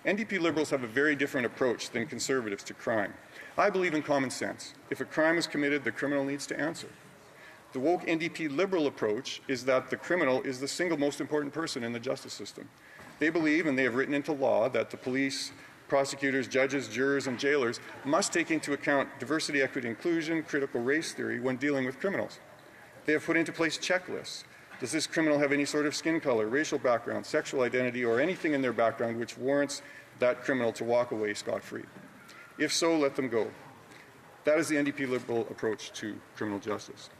NDP Liberals have a very different approach than Conservatives to crime. I believe in common sense. If a crime is committed, the criminal needs to answer. The woke NDP Liberal approach is that the criminal is the single most important person in the justice system. They believe, and they have written into law, that the police, prosecutors, judges, jurors, and jailers must take into account diversity, equity, inclusion, critical race theory when dealing with criminals. They have put into place checklists. Does this criminal have any sort of skin color, racial background, sexual identity, or anything in their background which warrants that criminal to walk away scot-free? If so, let them go. That is the NDP Liberal approach to criminal justice.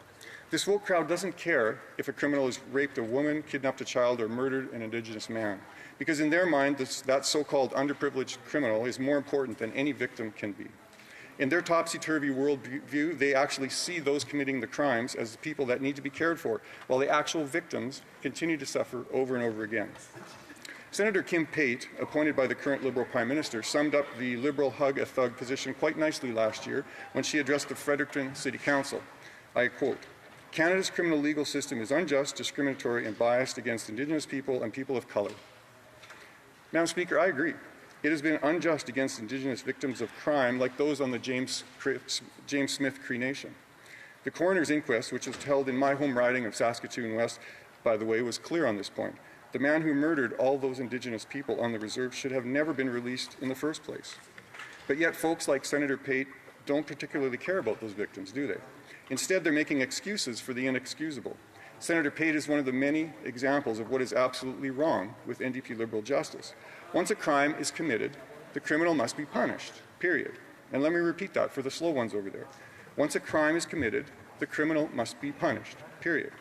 This woke crowd doesn't care if a criminal has raped a woman, kidnapped a child, or murdered an Indigenous man, because in their mind, that so-called underprivileged criminal is more important than any victim can be. In their topsy-turvy worldview, they actually see those committing the crimes as the people that need to be cared for, while the actual victims continue to suffer over and over again. Senator Kim Pate, appointed by the current Liberal Prime Minister, summed up the Liberal hug-a-thug position quite nicely last year when she addressed the Fredericton City Council. I quote, "Canada's criminal legal system is unjust, discriminatory, and biased against Indigenous people and people of colour." Madam Speaker, I agree. It has been unjust against Indigenous victims of crime like those on the James Smith Cree Nation. The coroner's inquest, which was held in my home riding of Saskatoon West, by the way, was clear on this point. The man who murdered all those Indigenous people on the reserve should have never been released in the first place. But yet folks like Senator Pate don't particularly care about those victims, do they? Instead, they're making excuses for the inexcusable. Senator Pate is one of the many examples of what is absolutely wrong with NDP Liberal justice. Once a crime is committed, the criminal must be punished, period. And let me repeat that for the slow ones over there. Once a crime is committed, the criminal must be punished, period.